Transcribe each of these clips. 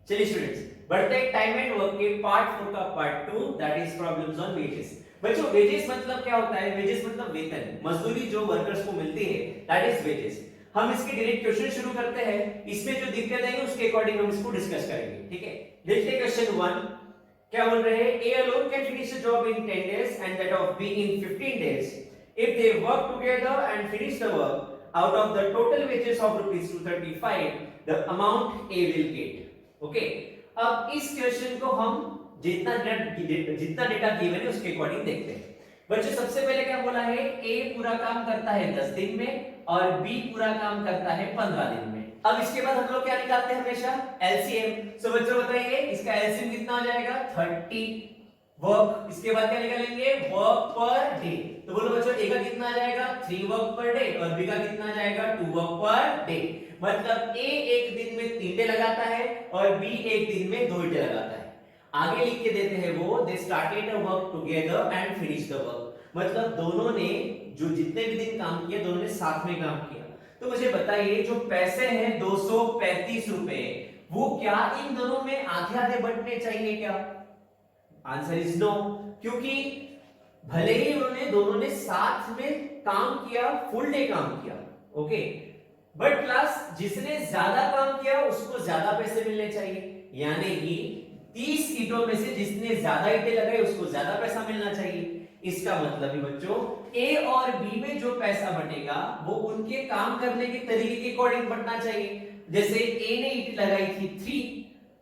चलिए स्टूडेंट्स, बढ़ते हैं टाइम एंड वर्क के पार्ट 4 का part 2, that is problems on wages. बच्चों वेजेस मतलब क्या होता है? वेजेस मतलब वेतन, मजदूरी जो वर्कर्स को मिलती है, दैट इज वेजेस। हम इसके डायरेक्ट क्वेश्चन शुरू करते हैं। इसमें जो दिक्कत है उसके अकॉर्डिंग हम इसको डिस्कस करेंगे, ठीक है। देखते हैं क्वेश्चन 1 क्या बोल रहे हैं। A alone can finish the job in 10 days and that of be in 15 days if they work together and finish the work out of the total wages of rupees 235 the amount A will get। Okay अब इस question को हम जितना data given है उसके according देखते हैं। बच्चों सबसे पहले क्या बोला है, ए पूरा काम करता है 10 दिन में और बी पूरा काम करता है 15 दिन में। अब इसके बाद हम लोग क्या निकालते हैं हमेशा, एलसीएम। सो बच्चों बताइए इसका एलसीएम कितना हो जाएगा, 30 वर्क। इसके बाद क्या निकालेंगे, वर्क पर डे। तो बोलो बच्चों ए का कितना आ जाएगा, 3 वर्क पर डे और बी का कितना आ जाएगा, 2 वर्क पर डे। मतलब ए एक दिन में 3 डे लगाता है और बी एक दिन में 2 डे लगाता है। आगे लिख के देते हैं वो they started a work together and finish the work. मतलब दोनों ने जो जितने भी दिन काम किया दोनों ने साथ में काम किया। तो मुझे बताइए जो पैसे हैं 235 रुपए, वो क्या इन दोनों में आधे आधे बंटने चाहिए क्या? आंसर इज नो, क्योंकि भले ही उन्होंने दोनों ने साथ में काम किया, फुल डे काम किया, ओके, बट क्लास जिसने ज्यादा काम किया उसको ज्यादा पैसे मिलने चाहिए। यानी कि 30 ईंटों में से जिसने ज्यादा ईंटें लगाई उसको ज्यादा पैसा मिलना चाहिए। इसका मतलब है बच्चों ए और बी में जो पैसा बटेगा वो उनके काम करने के तरीके के अकॉर्डिंग बटना चाहिए। जैसे ए ने ईंट लगाई थी 3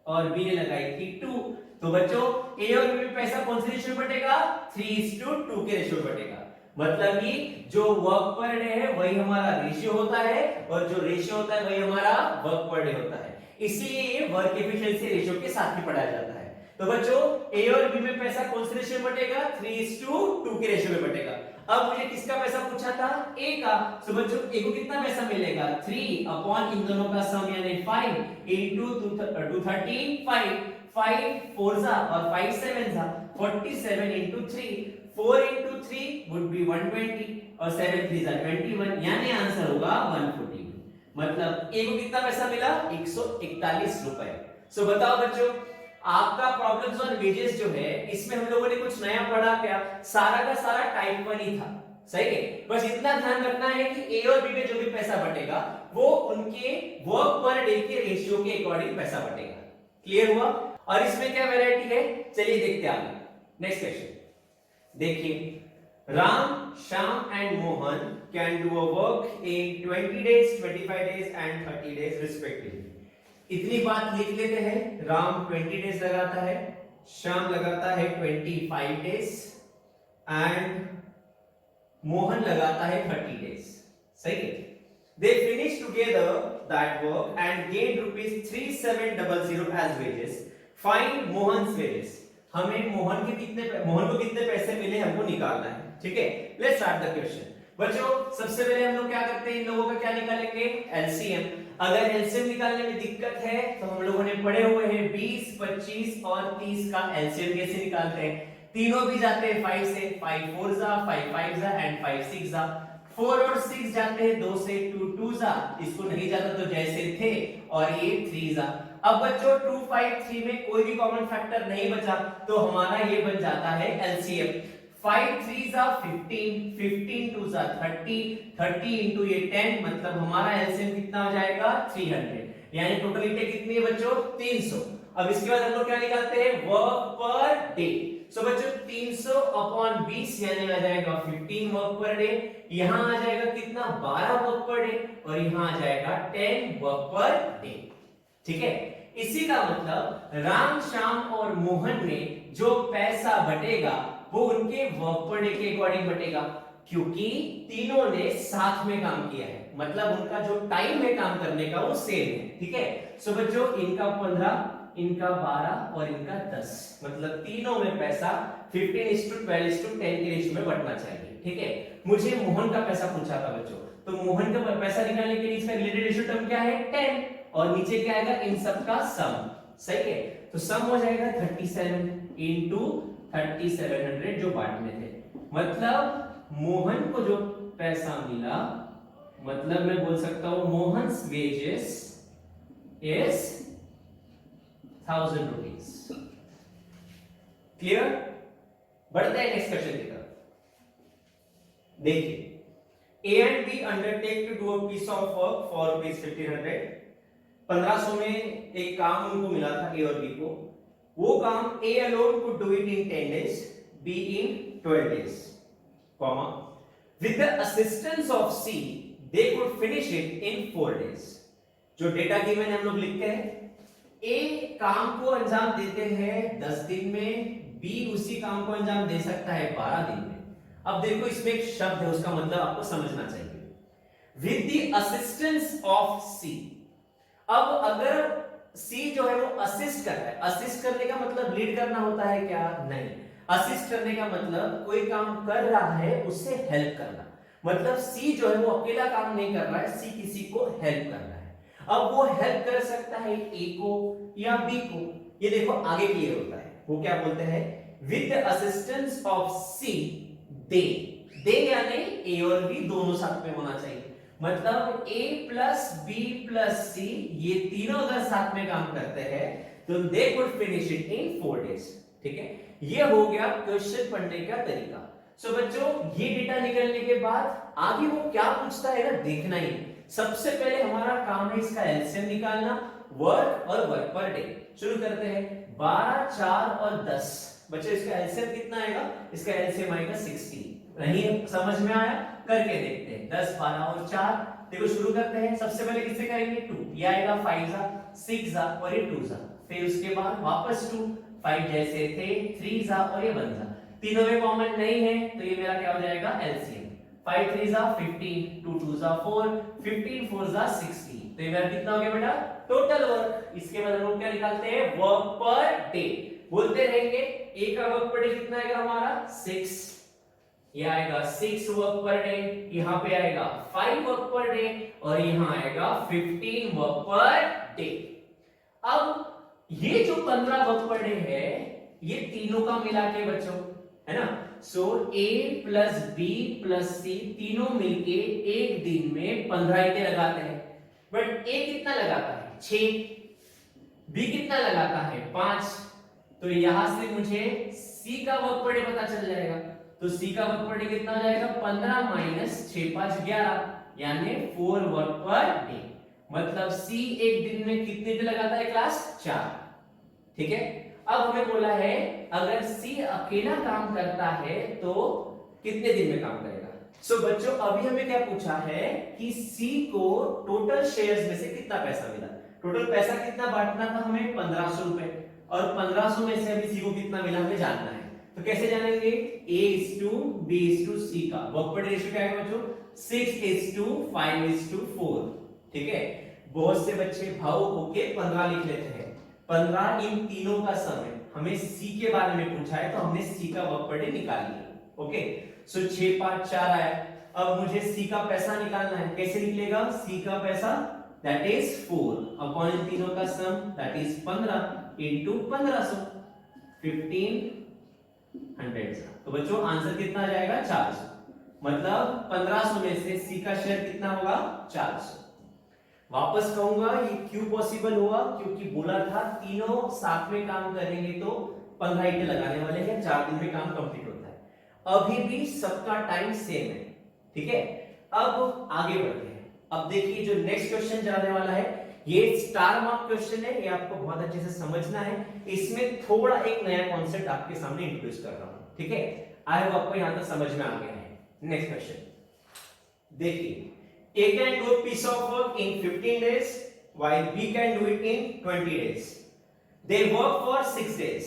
और बी ने लगाई थी 2, तो बच्चों ए और बी में पैसा कौन से रेशियो में बटेगा, 3:2 के रेशियो में बटेगा। मतलब कि जो वर्क पर डे है वही हमारा रेशियो होता है और जो रेशियो होता है वही हमारा वर्क पर डे होता है। इसलिए ये वर्क एफिशिएंसी रेशियो के साथ ही पढ़ाया जाता है। तो बच्चों ए और बी में पैसा कौन से रेशियो में बटेगा, 3:2 के रेशियो में बटेगा। अब मुझे किसका पैसा पूछा था, ए का। तो बच्चों ए को कितना पैसा मिलेगा, 3 अपॉन इन दोनों का सम यानी 5 into 235, 5 4 जा और 5 7 जा, 47 into 3, 4 into 3 would be 120 और 7 3 जा 21, यानी आंसर होगा 140। मतलब ए को कितना पैसा मिला, 141 रुपए। सो बताओ बच्चों आपका प्रॉब्लम्स ऑन वेजेस जो है इसमें हम लोगों ने कुछ नया पढ़ा क्या? सारा का सारा टाइप 1 ही था, सही है। बस इतना ध्यान रखना है कि ए और बी में जो भी पैसा बटेगा वो उनके वर्क पर डे के रेशियो के अकॉर्डिंग पैसा बटेगा। क्लियर हुआ? और इसमें क्या वैरायटी है, चलिए देखते हैं आगे। नेक्स्ट क्वेश्चन देखिए, Ram, Shyam and Mohan can do a work in 20 days, 25 days and 30 days respectively. इतनी बात लिख लेते हैं, राम 20 डेज लगाता है, श्याम लगाता है 25 डेज एंड मोहन लगाता है 30 डेज, सही है। They finished together that work and gained rupees 3700 as wages. Find Mohan's wages. हमें मोहन को कितने पैसे मिले हमको निकालना है, ठीक है। Let's start the question. बच्चों सबसे पहले हम लोग क्या करते हैं, इन लोगों का क्या निकालेंगे, एलसीएम। अगर एलसीएम निकालने में दिक्कत है तो हम लोगों ने पढ़े हुए हैं 20, 25 और 30 का एलसीएम कैसे निकालते हैं। तीनों भी जाते हैं 5 से, 5 4 जा, 5 5 जा एंड 5 6 जा। 4 और 6 जाते हैं 2 से, 2 2 जा, इसको नहीं जाता तो जैसे थे, और ये 3 जा। अब बच्चों 2 5 3 में कोई भी कॉमन फैक्टर नहीं बचा तो हमारा ये बन जाता है एलसीएम। 5 3 जा 15, 15 2 जा 30, 30 into ये 10, मतलब हमारा एलसीएम कितना हो जाएगा, 300। यानी टोटल ईंटें कितनी है बच्चों, 300। अब इसके बाद हम लोग क्या निकालते हैं, वर्क पर डे। सो बच्चों 300 अपॉन 20 यानी आ जाएगा 15 वर्क पर डे। यहां आ जाएगा कितना, 12 वर्क पर डे और यहां आ जाएगा 10 वर्क पर डे, ठीक है। इसी का मतलब राम, श्याम और मोहन में जो पैसा बटेगा वो उनके वर्क पर डे के अकॉर्डिंग बटेगा, क्योंकि तीनों ने साथ में काम किया है। मतलब उनका जो टाइम है काम करने का वो सेम है, ठीक है। सो बच्चों इनका 15, इनका 12 और इनका 10, मतलब तीनों में पैसा 15:12:10 के रेशियो में बंटना चाहिए, ठीक है। मुझे मोहन का पैसा पूछा था बच्चों, तो मोहन का पैसा निकालने के लिए इसका रिलेटेड रेशियो टर्म क्या है, 10, और नीचे क्या आएगा, इन सब का सम, सही है। तो सम हो जाएगा 37 into 3700 जो बाद में थे। मतलब मोहन को जो पैसा मिला, मतलब मैं बोल सकता हूं Mohan's wages is 1000 rupees. Clear? बढ़ते हैं नेक्स्ट क्वेश्चन की तरफ। देखिए, A and B undertake to do a piece of work for rupees 1500। 1500 में एक काम उनको मिला था A और B को। वो काम A alone could do it in 10 days, B in 12 days, comma with the assistance of C they could finish it in 4 days। जो डेटा गिवन है हम लोग लिखते हैं, A काम को अंजाम देते हैं 10 दिन में, B उसी काम को अंजाम दे सकता है 12 दिन में। अब देखो इसमें एक शब्द है, उसका मतलब आपको समझना चाहिए, विद द असिस्टेंस ऑफ सी। अब अगर सी जो है वो असिस्ट कर रहा है, असिस्ट करने का मतलब लीड करना होता है क्या? नहीं, असिस्ट करने का मतलब कोई काम कर रहा है उससे हेल्प करना। मतलब सी जो है वो अकेला काम नहीं कर रहा है, सी किसी को हेल्प कर रहा है। अब वो हेल्प कर सकता है ए को या बी को, ये देखो आगे क्लियर होता है। वो क्या बोलते हैं? विद द असिस्टेंस ऑफ सी दे यानी ए और बी दोनों साथ में होना चाहिए। मतलब ए प्लस बी प्लस सी, ये तीनों अगर साथ में काम करते हैं तो they could finish it in 4 days. ठीक है, ये हो गया क्वेश्चन पढ़ने का तरीका। सो बच्चों, ये डेटा निकलने के बाद आगे वो क्या पूछता है ना, देखना ही। सबसे पहले हमारा काम है इसका एलसीएम निकालना, वर्क और वर्क पर डे। शुरू करते हैं, 12, 4 और 10। बच्चों इसका एलसीएम कितना आएगा? इसका एलसीएम आएगा 60। नहीं समझ में आया? करके देखते हैं। 10, 12 और 4। देखो शुरू करते हैं। सबसे पहले किससे करेंगे? 2। ये आएगा 5 जा 6 जा और ये 2 जा। फिर उसके बाद वापस 2, 5 जैसे थे 3 जा और ये 1 जा। तीनों में कॉमन नहीं है तो ये मेरा क्या हो जाएगा? एलसीएम। 5 3 जा 15, 2 2 जा 4, 15 4 जा 16। तो ये मेरा कितना हो गया बेटा? Total work. इसके बाद हम लोग क्या निकालते हैं? Work per day. बोलते रहेंगे ए का वर्क पर डे कितना आएगा हमारा? 6। ये आएगा 6 वर्क पर डे, यहां पे आएगा 5 वर्क पर डे और यहां आएगा 15 वर्क पर डे। अब ये जो 15 वर्क पर डे है, ये तीनों का मिला के बच्चों, है ना? सो A plus B plus C तीनों मिलके एक दिन में 15 ईंटें लगाते हैं। बट A कितना लगाता है? 6। B कितना लगाता है? 5। तो यहां से मुझे C का वर्क पर डे पता चल जाएगा। तो C का वर्क पर डे कितना हो जाएगा? 15 माइनस 6 5 11, यानी 4 वर्क पर डे। मतलब C एक दिन में कितने ईंटें लगाता है क्लास? 4। ठीक है, अब हमें बोला है अगर C अकेला काम करता है तो कितने दिन में काम करेगा। सो बच्चों, अभी हमें क्या पूछा है कि C को टोटल शेयर्स में से कितना पैसा मिला। टोटल पैसा कितना बांटना था हमें? 1500 रुपए। और 1500 में से अभी C को कितना मिला हमें जानना है। तो कैसे जानेंगे? A/B/C का वर्क पर डे रेशियो क्या है बच्चों? 6:5:4। ठीक है, बहुत से बच्चे भावुक होके 15 लिख लेते हैं। 15 इन तीनों का सम है। हमें C के बारे में पूछा है तो हमने C का वर्क पर डे निकाल लिया। ओके, सो 6 5 4 आया। अब मुझे C का पैसा निकालना है। कैसे निकलेगा C का पैसा? दैट इज 4 अपॉन इन तीनों का सम, दैट इज 15 इनटू 1500, 1500। तो बच्चों आंसर कितना आ जाएगा? 400। मतलब 1500 में से C का शेयर कितना होगा? 400। वापस कहूंगा ये क्यों पॉसिबल हुआ? क्योंकि बोला था तीनों साथ में काम करेंगे तो 15 ईंटें लगाने वाले हैं, 4 दिन में काम कंप्लीट होता है। अभी भी सबका टाइम सेम है। ठीक है, अब आगे बढ़ते हैं। अब देखिए जो नेक्स्ट क्वेश्चन जाने वाला है, ये स्टार मार्क क्वेश्चन है, ये आपको बहुत अच्छे से समझना है। इसमें थोड़ा एक नया कॉन्सेप्ट आपके सामने इंट्रोड्यूस कर रहा हूं। ठीक है, आई होप आपको यहां तक समझ में आ गया है। नेक्स्ट क्वेश्चन देखिए, A can do a piece of work in 15 days while B can do it in 20 days. They work for 6 days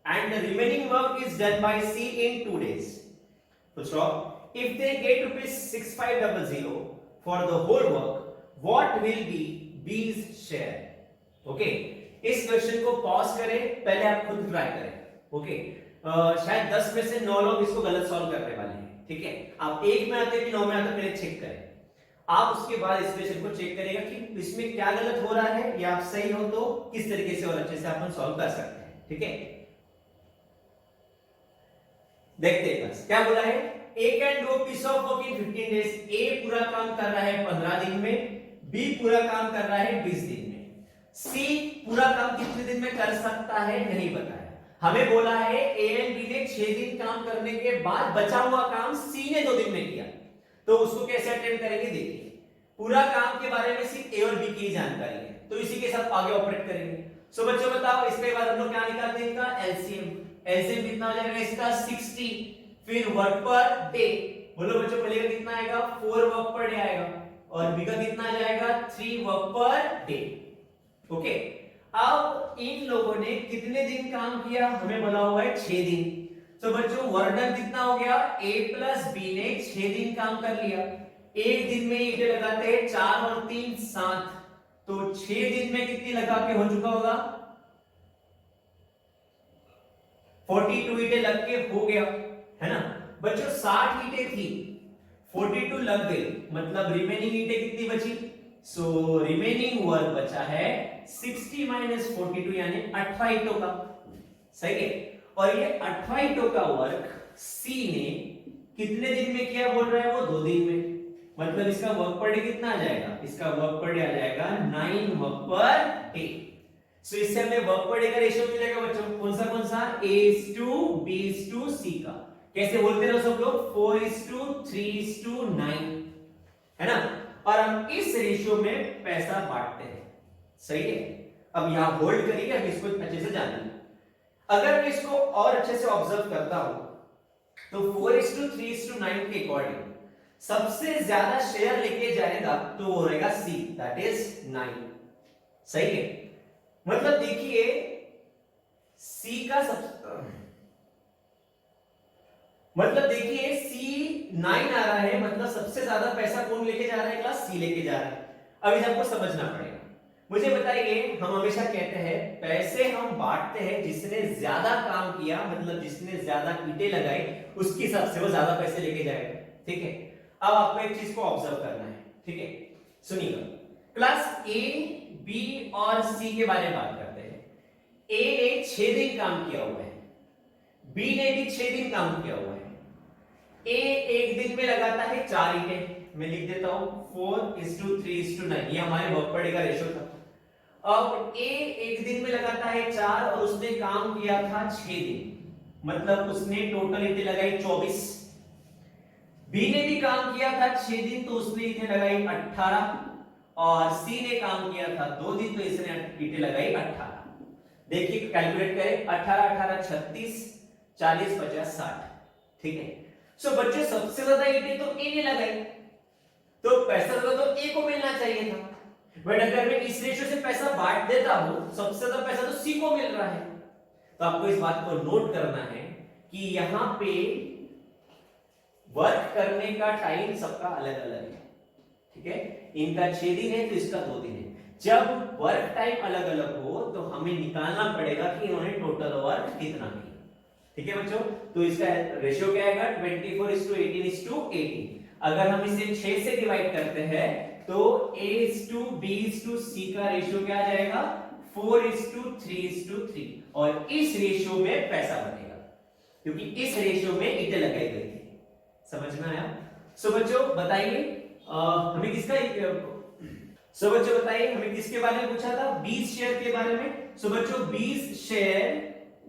and the remaining work is done by C in 2 days. Full stop. If they get rupees 6500 for the whole work, what will be B's share? Okay, इस question को pause करें, पहले आप खुद try करें। Okay, शायद 10 में से 9 लोग इसको गलत सॉल्व करने वाले हैं। ठीक है, आप 1 में आते कि 9 में आते पहले चेक करें। आप उसके बाद इस क्वेश्चन को चेक करेगा कि इसमें क्या गलत हो रहा है या आप सही हो तो किस तरीके से और अच्छे से अपन सॉल्व कर सकते हैं। ठीक है, देखते हैं बस क्या बोला है। A can do a piece of work in 15 days. A पूरा काम कर रहा है 15 दिन में, B पूरा काम कर रहा है 20 दिन में। सी पूरा काम कितने दिन में कर सकता है नहीं बताया, हमें बोला है ए एंड बी ने 6 दिन काम करने के बाद बचा हुआ काम सी ने 2 दिन में किया, तो उसको कैसे अटेम्प्ट करेंगे देखिए। पूरा काम के बारे में सिर्फ ए और बी की जानकारी है, तो इसी के साथ आगे ऑपरेट करेंगे। सो बच्चों बताओ, इसके बाद हम लोग क्या निकालते हैं, इनका एलसीएम। एलसीएम कितना हो जाएगा इसका 60, फिर वर्क पर डे, बोलो बच्चों पहले का कितना आएगा 4 वर्क पर डे आएगा, और बी का कितना आ जाएगा 3 वर्क पर डे। ओके, अब इन लोगों ने कितने दिन काम किया, हमें बोला हुआ है 6 दिन। तो बच्चों वर्क डन कितना हो गया, a प्लस बी ने 6 दिन काम कर लिया। एक दिन में ईंटें लगाते हैं 4 और 3 7, तो 6 दिन में कितनी लगा के हो चुका होगा, 42 ईंटें लग के हो गया, है ना बच्चों। 60 ईंटें थी, 42 लग गई, मतलब रिमेनिंग ईंटें कितनी बची, सो रिमेनिंग वर्क बचा है 60 माइनस 42 यानी 18 ईंटों का, सही है। और ये 18 ईंटों का वर्क सी ने कितने दिन में किया बोल रहा है, वो 2 दिन में, मतलब इसका वर्क पर डे कितना आ जाएगा, इसका वर्क पर डे आ जाएगा 9 वर्क पर डे। सो इससे हमें वर्क पर डे का रेशियो मिलेगा बच्चों, कौन सा a:2 b:2 c का, कैसे बोलते रहो सब लोग 4:3:9, है ना। और हम इस रेशियो में पैसा बांटते हैं, सही है। अब यहां होल्ड करिए, अब इसको अच्छे से जानिए। अगर मैं इसको और अच्छे से ऑब्जर्व करता हूं तो 4:3:9 के अकॉर्डिंग सबसे ज्यादा शेयर लेके जाएगा तो वो रहेगा सी, दैट इज 9, सही है। मतलब देखिए सी का मतलब देखिए सी 9 आ रहा है, मतलब सबसे ज्यादा पैसा कौन लेके जा रहा है, क्लास सी लेके जा रहा है। अब इसे आपको समझना पड़ेगा। मुझे बताइए, हम हमेशा कहते हैं पैसे हम बांटते हैं जिसने ज्यादा काम किया, मतलब जिसने ज्यादा ईंटें लगाई उसके हिसाब से वो ज्यादा पैसे लेके जाएगा, ठीक है। अब आपको एक चीज को ऑब्जर्व करना है, ठीक है, सुनिएगा। क्लास ए बी और सी के बारे में बात करते हैं। ए ने 6 दिन काम किया हुआ है, बी ने भी 6 दिन काम किया हुआ है। ए एक दिन में लगाता है 4 ईंटें, मैं लिख देता हूं 4:3:9, ये हमारे वर्क पर डे का रेशियो था। अब ए एक दिन में लगाता है 4 और उसने काम किया था 6 दिन, मतलब उसने टोटल ईंटें लगाई 24। बी ने भी काम किया था 6 दिन, तो उसने ईंटें लगाई 18, और सी ने काम किया था 2 दिन, तो इसने ईंटें लगाई 18। देखिए कैलकुलेट करें, 18 18 36, 40 50 60, ठीक है। सो बच्चों सबसे ज्यादा ईंटें तो ए ने लगाई, तो पैसा ज्यादा तो ए को मिलना चाहिए था। बट अगर मैं इस रेशियो से पैसा बांट देता हूं, सबसे ज्यादा पैसा तो सी को मिल रहा है। तो आपको इस बात को नोट करना है कि यहां पे वर्क करने का टाइम सबका अलग अलग है, ठीक है। इनका 6 दिन है तो इसका 2 दिन है। जब वर्क टाइम अलग अलग हो तो हमें निकालना पड़ेगा कि इन्होंने टोटल वर्क कितना किया, ठीक है बच्चों। तो इसका रेशियो क्या आएगा 24:18:18। अगर हम इसे 6 से डिवाइड करते हैं तो a:b:c का रेशियो क्या आ जाएगा 4:3:3, और इस रेशियो में पैसा बनेगा क्योंकि इस रेशियो में ईंटें लगाई गई थी। समझ में आया। सो बच्चों बताइए हमें किसके बारे में पूछा था, 20 शेयर के बारे में। सो बच्चों 20 शेयर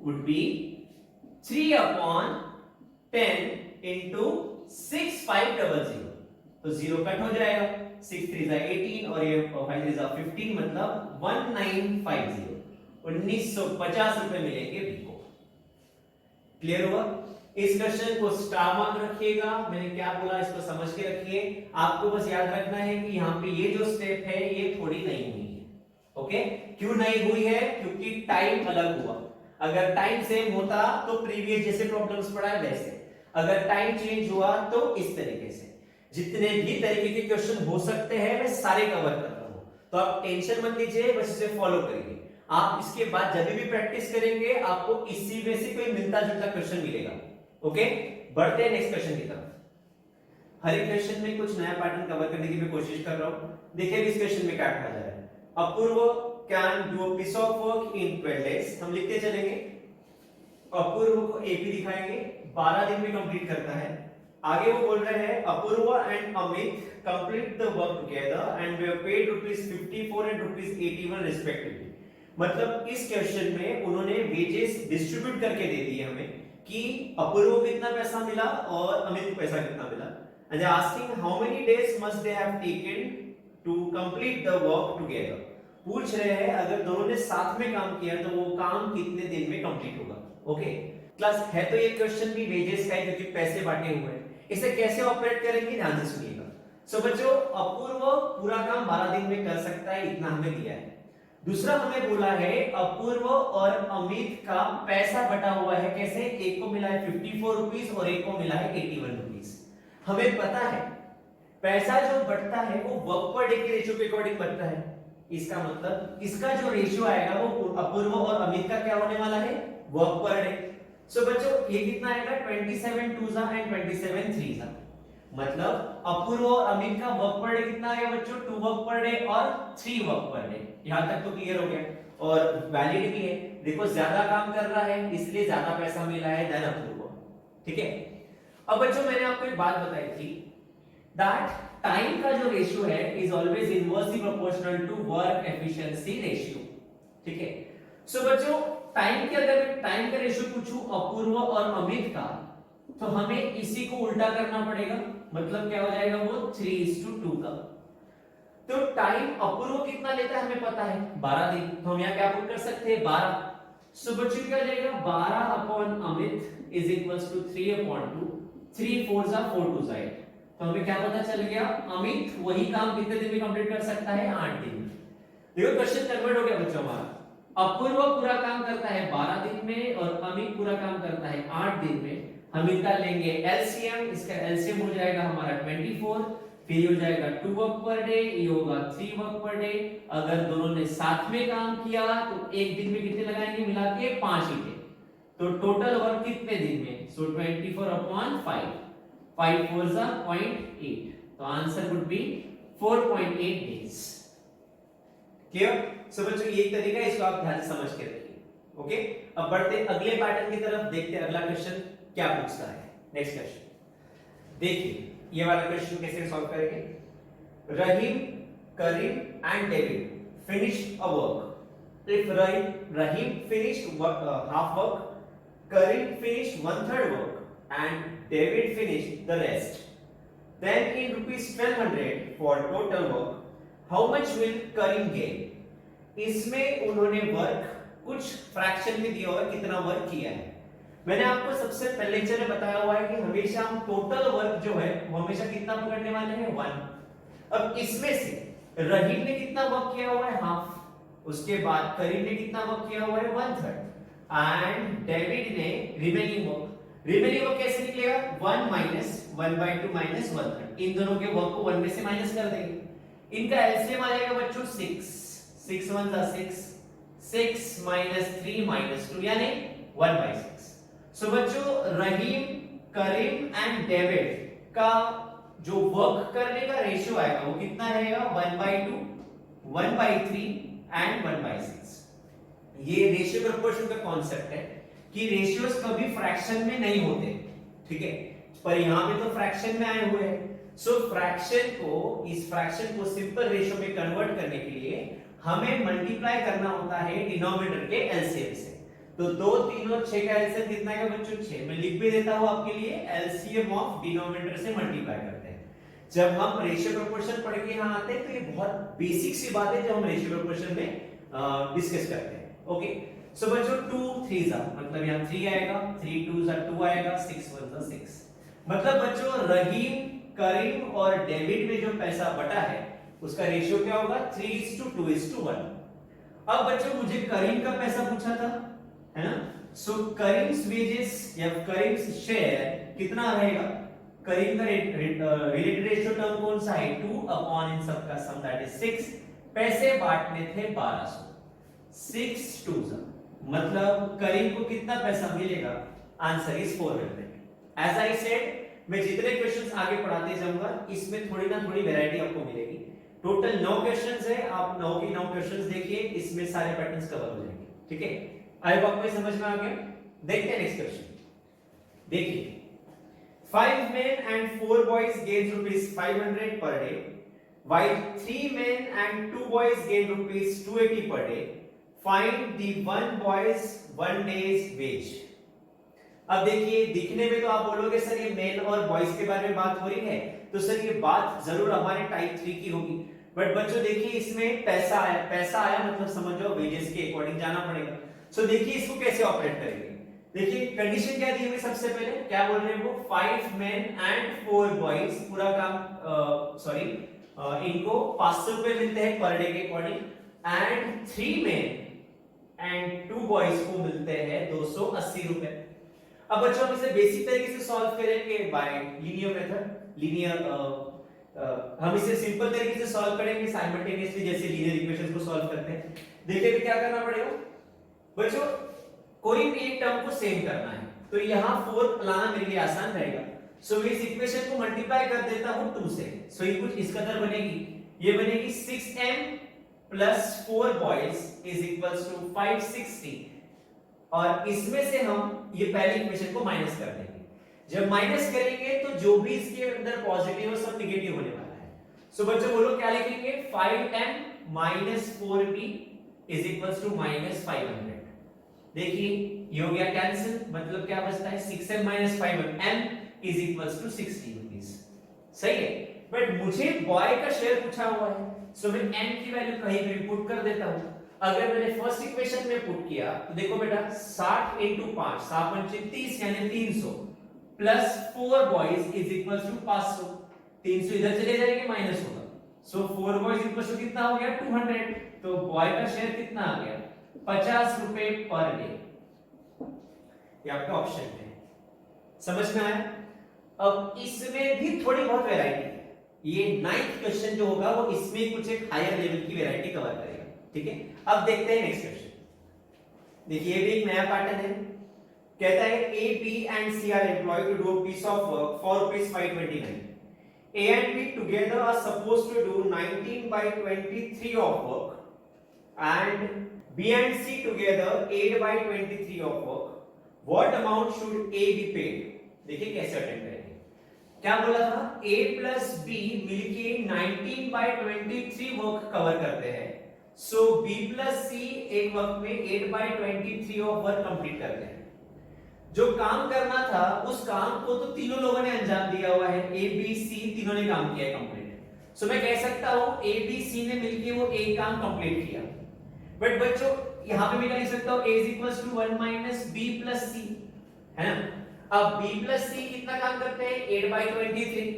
वुड बी 3/10 into 6500, तो 0 कट हो जाएगा, 6 3 18 और ये 5 3 15, मतलब 1950, 1950 रुपए मिलेंगे बी को। क्लियर हुआ। इस क्वेश्चन को स्टार मार्क रखिएगा, मैंने क्या बोला इसको समझ के रखिए। आपको बस याद रखना है कि यहाँ पे ये जो स्टेप है ये थोड़ी नहीं हुई है, ओके। क्यों नहीं हुई है, क्योंकि टाइम अलग हुआ। अगर टाइम सेम होता तो प्रीवियस जैसे प्रॉब्लम्स पढ़ा है वैसे, अगर टाइम चेंज हुआ तो इस तरीके से। जितने भी तरीके के क्वेश्चन हो सकते हैं मैं सारे कवर कर रहा हूं, तो आप टेंशन मत लीजिए, बस इसे फॉलो करिए। आप इसके बाद जब भी प्रैक्टिस करेंगे आपको इसी में से कोई मिलता जुलता क्वेश्चन मिलेगा, ओके। बढ़ते हैं नेक्स्ट क्वेश्चन की तरफ। हर एक क्वेश्चन में कुछ नया पैटर्न कवर करने की मैं कोशिश कर रहा हूं। देखिए इस क्वेश्चन में क्या कहा जा रहा है, Apurva can do a piece of work in 12 days। हम लिखते चलेंगे, अपूर्व को एपी दिखाएंगे, 12 दिन में कंप्लीट करता है। आगे वो बोल रहे हैं Apurva and Amit complete the work together and they paid ₹54 and ₹81 respectively. मतलब इस क्वेश्चन में उन्होंने वेजेस डिस्ट्रीब्यूट करके दे दिए हमें कि अपूर्व को कितना पैसा मिला और अमित को पैसा कितना मिला, and they are asking how many days must they have taken to complete the work together. पूछ रहे हैं अगर दोनों ने साथ में काम किया तो वो काम कितने दिन में कंप्लीट होगा। ओके क्लास, है तो ये क्वेश्चन भी वेजेस का है क्योंकि पैसे बांटे हुए हैं। इसे कैसे ऑपरेट करेंगे ध्यान से सुनिएगा। सो बच्चों, अपूर्व पूरा काम 12 दिन में कर सकता है, इतना हमें दिया है। दूसरा हमें बोला है अपूर्व और अमित का पैसा बटा हुआ है, कैसे? एक को मिला है 54 रुपीस और एक को मिला है 81 रुपीस। हमें पता है पैसा जो बढ़ता है वो वर्क पर डे के रेशियो के अकॉर्डिंग बढ़ता है। इसका मतलब इसका जो रेशियो आएगा वो अपूर्व और अमित का क्या होने वाला है? Work per day. सो बच्चों ये कितना आएगा? 27 2 एंड 27 3 मतलब अपूर्व और अमित का वर्क पर डे कितना आएगा बच्चों? 2 वर्क पर डे और 3 वर्क पर डे। यहां तक तो क्लियर हो गया और वैलिड भी है। देखो ज्यादा काम कर रहा है इसलिए ज्यादा पैसा मिला है देन अपूर्व। ठीक है, अब बच्चों मैंने आपको एक बात बताई थी दैट टाइम का जो रेशियो है is always inversely proportional to work efficiency ratio. ठीक है, सो बच्चों टाइम के अगर मैं टाइम का रेशियो पूछूं अपूर्व और अमित का तो हमें इसी को उल्टा करना पड़ेगा। मतलब क्या हो जाएगा वो 3:2 का। तो टाइम अपूर्व कितना लेता है हमें पता है 12 दिन, तो हम यहां क्या पुट कर सकते हैं 12। सो बच्चों क्या हो जाएगा 12 अपॉन अमित इज इक्वल्स टू 3/2। 3 4 जा 4 2 जा 8। तो हमें क्या पता चल गया अमित वही काम कितने दिन में कंप्लीट कर सकता है? 8 दिन में। देखो क्वेश्चन कन्वर्ट हो गया बच्चों हमारा। अपूर्व पूरा काम करता है 12 दिन में और अमित पूरा काम करता है 8 दिन में। हम इनका लेंगे एलसीएम, इसका एलसीएम हो जाएगा हमारा 24, फिर हो जाएगा 2 वर्क पर डे, ये होगा 3 वर्क पर डे। अगर दोनों ने साथ में काम किया तो एक दिन में कितने लगाएंगे मिला के? 5 ही थे। तो टोटल वर्क कितने दिन में? सो 24/5, 5 4 जा 0.8। तो answer would be 4.8 days. Clear? So बच्चों ये एक तरीका है, इसको आप ध्यान से समझ के रखिए। ओके, अब बढ़ते अगले पैटर्न की तरफ, देखते हैं अगला क्वेश्चन क्या पूछता है। नेक्स्ट क्वेश्चन देखिए, ये वाला क्वेश्चन कैसे सॉल्व करेंगे। Rahim, Karim and David finished a work. If Rahim finished half work, Karim finished 1/3 work and David finished the rest, then in ₹1200 for total work how much will Karim gain? इसमें उन्होंने वर्क कुछ फ्रैक्शन में दिया हुआ है कितना वर्क किया है। मैंने आपको सबसे पहले लेक्चर में बताया हुआ है कि हमेशा हम टोटल वर्क जो है वो हमेशा कितना पकड़ने वाले हैं? 1। अब इसमें से रहीम ने कितना वर्क किया हुआ है? हाफ। उसके बाद करीम ने कितना वर्क किया हुआ है? 1/3 एंड डेविड ने रिमेनिंग वर्क। रिमेनिंग वर्क कैसे निकलेगा? 1 माइनस 1/2 माइनस 1/3। इन दोनों के वर्क को 1 में से माइनस कर देंगे। इनका एलसीएम आ जाएगा बच्चों 6, 6 1 जा 6, 6 माइनस 3 माइनस 2 यानी 1/6। सो बच्चों रहीम, करीम एंड डेविड का जो वर्क करने का रेशियो आएगा वो कितना रहेगा? 1/2, 1/3 एंड 1/6। ये रेशियो प्रोपोर्शन का कॉन्सेप्ट है कि रेशियोज कभी फ्रैक्शन में नहीं होते। ठीक है, पर यहां पे तो फ्रैक्शन में आए हुए हैं। सो फ्रैक्शन को, इस फ्रैक्शन को सिंपल रेशियो में कन्वर्ट करने के लिए हमें मल्टीप्लाई करना होता है डिनोमिनेटर के एलसीएम से। तो 2 3 और 6 का एलसीएम कितना आएगा बच्चों? 6। मैं लिख भी देता हूं आपके लिए, एलसीएम ऑफ डिनोमिनेटर से मल्टीप्लाई करते हैं। जब हम रेशियो प्रोपोर्शन पढ़ के यहां आते हैं तो ये बहुत बेसिक सी बात है जो हम रेशियो प्रोपोर्शन में डिस्कस करते हैं। ओके, सो बच्चों 2 3 जा मतलब यहां 3 आएगा, 3 2 जा 2 आएगा, 6 1 जा 6। मतलब बच्चों रहीम, करीम और डेविड में जो पैसा बटा है उसका रेशियो क्या होगा? 3:2:1। अब बच्चों मुझे करीम का पैसा पूछा था, है ना? सो करीम्स वेजेस या करीम्स शेयर कितना रहेगा? करीम का रिलेटेड रेशियो टर्म कौन सा है? 2 अपॉन इन सब का सम दैट इज 6। पैसे बांटने थे 1200, 6 2 जा मतलब करीम को कितना पैसा मिलेगा? Answer is 400। As I said मैं जितने क्वेश्चंस आगे पढ़ाते जाऊंगा इसमें थोड़ी ना थोड़ी वैरायटी आपको मिलेगी। टोटल 9 क्वेश्चंस है, आप 9 की 9 क्वेश्चंस देखिए, इसमें सारे पैटर्न्स कवर हो जाएंगे। ठीक है, आई होप आपको समझ में आ गया। देखते हैं नेक्स्ट क्वेश्चन। देखिए 5 men and 4 boys gain rupees 500 per day, while 3 men and 2 boys gain rupees 280 per day. Find the one boy's one day's wage. अब देखिए, दिखने में तो आप बोलोगे सर ये मेन और बॉयज के बारे में बात हो रही है, तो सर ये बात जरूर हमारे टाइप 3 की होगी। बट बच्चों देखिए, इसमें पैसा आया मतलब समझो वेजेस के अकॉर्डिंग जाना पड़ेगा। सो देखिए इसको कैसे ऑपरेट करेंगे। देखिए कंडीशन क्या दी हुई, सबसे पहले क्या बोल रहे हैं वो, 5 मेन एंड 4 बॉयज, पूरा काम इनको 500 रुपए मिलते हैं पर डे के according, and 3 main and 2 boys को मिलते हैं 280 रुपए। अब बच्चों हम इसे बेसिक तरीके से सॉल्व करेंगे बाय लीनियर मेथड। हम इसे सिंपल तरीके से सॉल्व करेंगे साइमल्टेनियसली, जैसे लीनियर इक्वेशंस को सॉल्व करते हैं। देखिए भी क्या करना पड़ेगा बच्चों, कोई भी एक टर्म को सेम करना है, तो यहां 4 लाना मेरे लिए आसान रहेगा। सो मैं इस इक्वेशन को मल्टीप्लाई कर देता हूं 2 से। सो ये कुछ इस कदर बनेगी, ये बनेगी 6m plus 4 boys is equals to 560, और इसमें से हम ये पहली इक्वेशन को माइनस कर देंगे। जब माइनस करेंगे तो जो भी इसके अंदर पॉजिटिव है सब नेगेटिव होने वाला है। सो बच्चों बोलो क्या लिखेंगे, 5m minus 4b is equals to minus 500। देखिए ये हो गया कैंसिल, मतलब क्या बचता है 6m minus 5m is equals to 60 rupees. सही है, बट मुझे बॉय का शेयर पूछा हुआ है, सो मैं m की वैल्यू कहीं भी पुट कर देता हूं। अगर मैंने फर्स्ट इक्वेशन में पुट किया तो देखो बेटा 60 into 5 30 यानी 300 plus 4 boys is equals to 500। 300 इधर चले जाएंगे माइनस होगा, सो 4 बॉयज इक्वल्स टू कितना हो गया 200। तो बॉय का शेयर कितना आ गया 50 रुपए पर डे। ये आपका ऑप्शन है, समझ में आया। अब इसमें भी थोड़ी बहुत वैरायटी है, ये 9th क्वेश्चन जो होगा वो इसमें कुछ एक हायर लेवल की वैरायटी कवर करेगा। ठीक है, अब देखते हैं नेक्स्ट क्वेश्चन। देखिए ये भी एक नया पैटर्न है, कहता है A, B and C are employed to do a piece of work for rupees 529. A and B together are supposed to do 19 by 23 of work, and B and C together 8 by 23 of work. What amount should A be paid? देखिए कैसे attend करेंगे। क्या बोला था, A plus B मिलके 19 by 23 work cover करते हैं। सो B plus C एक वक्त में 8 by 23 ऑफ वर्क कंप्लीट करते हैं। जो काम करना था उस काम को तो तीनों लोगों ने अंजाम दिया हुआ है, A, B, C तीनों ने काम किया है कंप्लीट। सो मैं कह सकता हूं A, B, C ने मिलके वो एक काम कंप्लीट किया। बट बच्चों यहां पे मैं क्या लिख सकता हूं, A is equals to 1 minus B plus C, है ना। अब B plus C कितना काम करते हैं 8 by 23,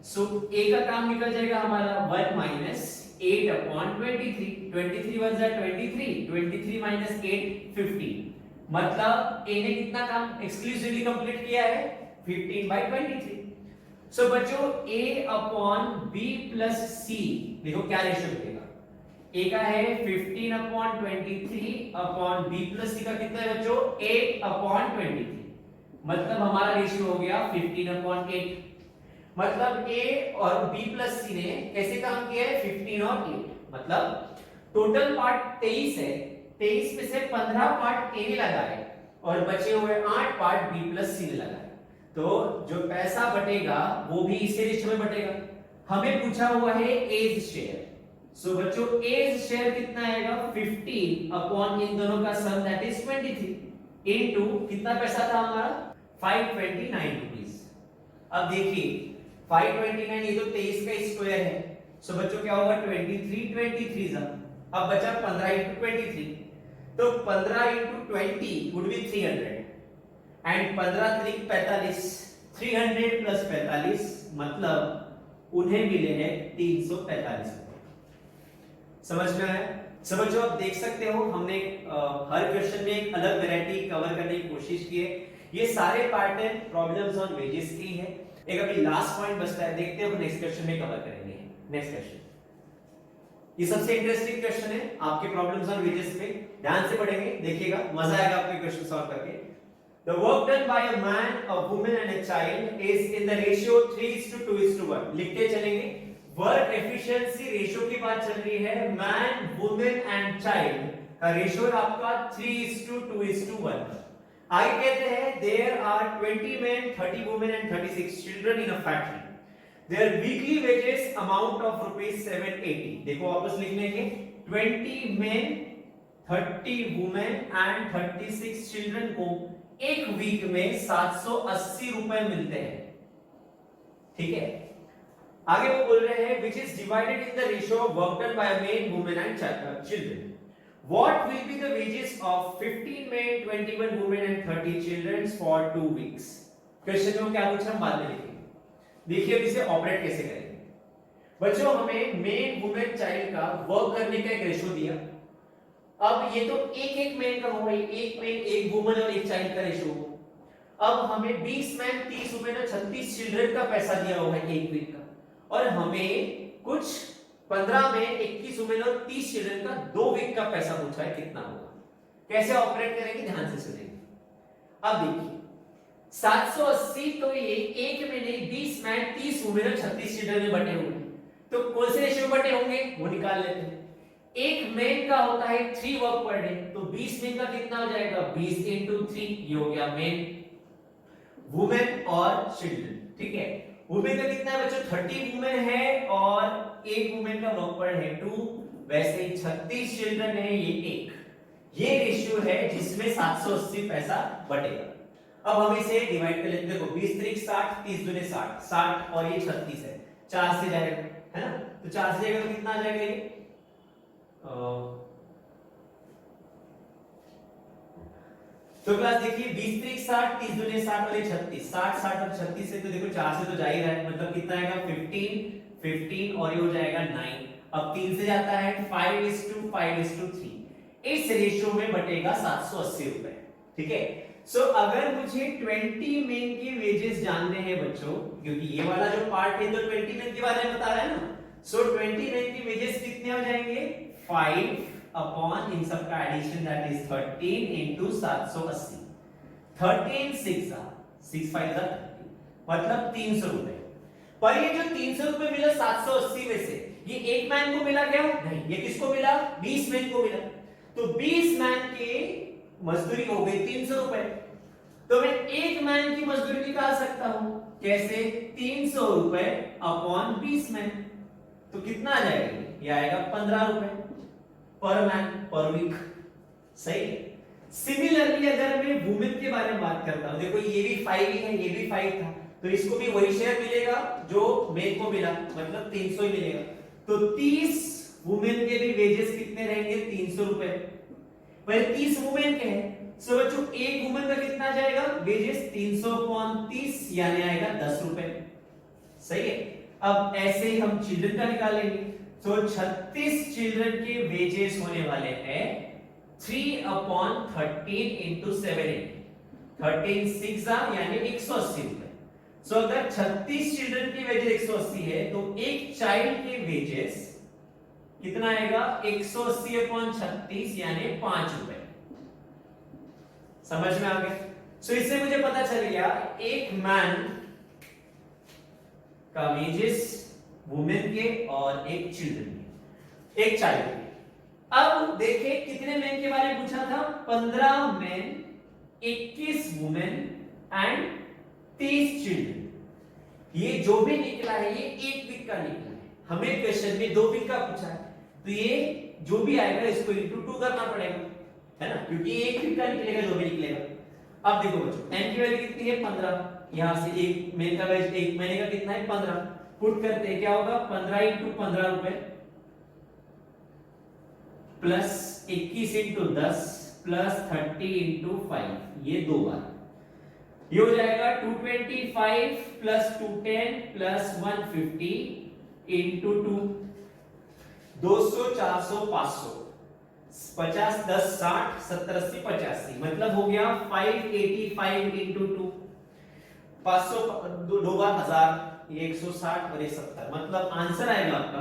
सो A का काम निकल जाएगा हमारा 1 minus 8 upon 23, 23 1 जा 23, 23 minus 8 15, मतलब A ने कितना काम एक्सक्लूसिवली कंप्लीट किया है 15 by 23। सो बच्चों A upon B plus C देखो क्या रेशियो मिलेगा, A का है 15 upon 23 upon B plus C का कितना है बच्चों 8 upon 23, मतलब हमारा रेशियो हो गया 15 upon 8। मतलब A और B plus C ने कैसे काम किया है 15 और 8, मतलब टोटल पार्ट 23 है, 23 में से 15 पार्ट A ने लगाए और बचे हुए 8 पार्ट B plus C ने लगाए। तो जो पैसा बटेगा वो भी इसी रेशियो में बटेगा। हमें पूछा हुआ है एज शेयर, सो बच्चों एज शेयर कितना आएगा 15 अपॉन इन दोनों का सम दैट इज 23 इनटू कितना पैसा था हमारा 529 रुपीस। अब देखिए 529 ये तो 23 का स्क्वायर है, सो बच्चों क्या होगा 23 जा, अब बचा 15 into 23, तो 15 into 20 would be 300 and 15 3 45, 300 plus 45 मतलब उन्हें मिले हैं 345। समझ में आया। समझो, आप देख सकते हो हमने हर क्वेश्चन में एक अलग वैरायटी कवर करने की कोशिश की है। ये सारे पैटर्न प्रॉब्लम्स ऑन वेजेस की है। एक अभी लास्ट पॉइंट बचता है, देखते हैं नेक्स्ट क्वेश्चन में कवर करेंगे। नेक्स्ट क्वेश्चन ये सबसे इंटरेस्टिंग क्वेश्चन है आपके प्रॉब्लम्स ऑन वेजेस पे, ध्यान से पढ़ेंगे, देखिएगा मजा आएगा आपको क्वेश्चन सॉल्व करके। The work done by a man, a woman and a child is in the ratio 3:2:1। लिखते चलेंगे। वर्क एफिशिएंसी रेशियो की बात चल रही है, मैन वुमेन एंड चाइल्ड का रेशियो आपका 3:2:1। आगे कहते हैं there are 20 men 30 women and 36 children in a factory their weekly wages amount of rupees 780 देखो वापस लिख लेंगे 20 men 30 women and 36 children को एक वीक में 780 रुपए मिलते हैं, ठीक है। आगे वो बोल रहे हैं which is divided in the ratio of work done by a man, woman and children. What will be the wages of 15 men, 21 women and 30 children for 2 weeks? Question में क्या पूछा हम बाद में लिखेंगे। देखिए अब इसे ऑपरेट कैसे करेंगे। बच्चों हमें मेन, वुमेन, चाइल्ड का वर्क करने का एक रेशो दिया। अब ये तो एक मैन का होगा, एक मैन, एक वुमन और एक चाइल्ड का रेशो होगा। अब हमें 20 मैन, 30 वुमेन और 36 चिल्ड्रन का पैसा दिया हुआ है एक वीक का, और हमें कुछ 15 में 21 वुमेन और 30 चिल्ड्रन का 2 वीक का पैसा पूछा है, कितना होगा। कैसे ऑपरेट करेंगे ध्यान से सुनेंगे। अब देखिए 780 तो ये एक में नहीं 20 मैन, 30 वुमेन और 36 चिल्ड्रन में बटे हुए, तो कौन से रेशियो में बटे होंगे वो निकाल लेते हैं। एक मैन का होता है 3 वर्क पर डे, तो 20 मैन का कितना हो जाएगा 20 into 3, ये हो गया मैन, वुमेन और चिल्ड्रन, ठीक है। वुमेन का कितना है बच्चों 30 वुमेन है और एक वुमेन का वर्क पर है 2, वैसे ही 36 चिल्ड्रन है ये 1। ये रेशियो है जिसमें 780 पैसा बटेगा। अब हम इसे डिवाइड कर लेते हैं। देखो 20 3 60, 30 दूने 60, 60 और ये 36 है, 4 से जाएगा, है ना, तो 4 से जाएगा तो कितना आ जाएगा ये तो क्लास देखिए 20 3 60, 30 दूने 60 और ये 36, 60 60 और 36 से तो देखो 4 से तो जा ही रहा है, मतलब कितना आएगा 15 15 और ये हो जाएगा 9। अब 3 से जाता है 5:3, इस रेशियो में बटेगा 780 रुपए, ठीक है। सो अगर मुझे 20 मेन के वेजेस जानने हैं बच्चों, क्योंकि ये वाला जो पार्ट है तो 20 मेन के बारे में बता रहा है ना, सो 20 मेन के वेजेस कितने हो जाएंगे 5 अपॉन इन सब का एडिशन दैट इज 13 into 780, 13 6 6 5 मतलब 300 रुपए। पर ये जो 300 रुपए मिला 780 में से, ये एक मैन को मिला क्या नहीं, ये किसको मिला 20 मैन को मिला, तो 20 मैन की मजदूरी हो गई 300 रुपए। तो मैं एक मैन की मजदूरी निकाल सकता हूं, कैसे 300 रुपए अपॉन 20 मैन, तो कितना आ जाएगा ये आएगा 15 रुपए पर मैन पर वीक, सही है। सिमिलरली अगर मैं वुमेन के बारे में बात करता हूं, देखो ये भी 5 ही है, ये भी 5 था, तो इसको भी वही शेयर मिलेगा जो मेन को मिला, मतलब 300 ही मिलेगा। तो 30 वुमेन के भी वेजेस कितने रहेंगे 300 रुपए, पर 30 वुमेन के हैं, सो बच्चों एक वुमेन का कितना जाएगा वेजेस 300 अपॉन 30 यानी आएगा 10 रुपए, सही है। अब ऐसे ही हम चिल्ड्रन का निकालेंगे, तो 36 चिल्ड्रन के वेजेस होने वाले हैं 3 अपॉन 13 into 780, 13 6 यानी 180 रुपए। सो अगर 36 चिल्ड्रन की वेजेस 180 है तो एक चाइल्ड के वेजेस कितना आएगा 180 अपॉन 36 यानी 5 रुपए। समझ में आ गया। सो इससे मुझे पता चल गया एक मैन का वेजेस वुमेन के और एक चिल्ड्रन के, एक चाइल्ड के। अब देखिए कितने मैन के बारे में पूछा था 15 मैन, 21 वुमेन एंड 30 चिल्ड्रन। ये जो भी निकला है ये एक वीक का निकला है, हमें क्वेश्चन में 2 वीक का पूछा है, तो ये जो भी आएगा इसको इंटू 2 करना पड़ेगा, है ना, क्योंकि एक वीक का निकलेगा जो भी निकलेगा। अब देखो बच्चों एन की वैल्यू कितनी है 15, यहां से एक महीने का वैल्यू एक महीने का कितना है 15, पुट करते हैं क्या होगा 15 into 15 रुपए प्लस 21 into 10 प्लस 30 into 5, ये 2 बार, ये हो जाएगा 225 प्लस 210 प्लस 150 into 2, 200 400 500 50 10 60 70 80 85, मतलब हो गया 585 into 2, 500 दो बार 1000, ये 160 और ये 70, मतलब आंसर आएगा आपका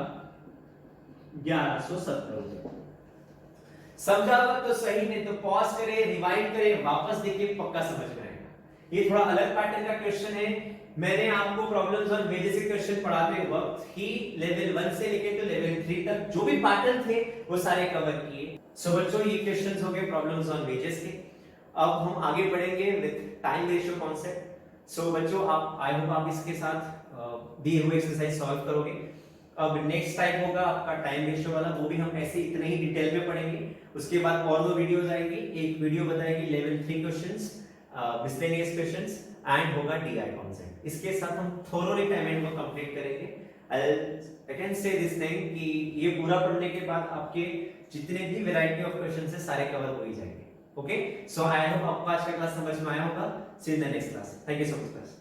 1170 रुपए। समझा होगा तो सही, नहीं तो पॉज करें, रिवाइंड करें, वापस देखिए, पक्का समझ में आएगा। ये थोड़ा अलग पैटर्न का क्वेश्चन है। मैंने आपको प्रॉब्लम्स और वेजेस के क्वेश्चन पढ़ाते वक्त ही लेवल 1 से लेकर तो लेवल 3 तक जो भी पैटर्न थे वो सारे कवर किए। सो बच्चों ये क्वेश्चंस हो गए प्रॉब्लम्स ऑन वेजेस के। अब हम आगे बढ़ेंगे विद टाइम रेशियो कॉन्सेप्ट। सो बच्चों आप आई होप आप इसके साथ दिए हुए एक्सरसाइज सॉल्व करोगे। अब नेक्स्ट टाइप होगा आपका टाइम रेशियो वाला, वो भी हम ऐसे इतने ही डिटेल में पढ़ेंगे। उसके बाद और 2 वीडियोस आएंगी, एक वीडियो बताएगी level 3 questions, miscellaneous questions and होगा डीआई कॉन्सेप्ट। इसके साथ हम थोरोली पेमेंट को कंप्लीट करेंगे। I can say this thing कि ये पूरा पढ़ने के बाद आपके जितने भी वैरायटी ऑफ क्वेश्चंस है सारे कवर हो ही जाएंगे। ओके, सो आई होप आपको आज का क्लास समझ में आया होगा। See you in the next class. Thank you so much class.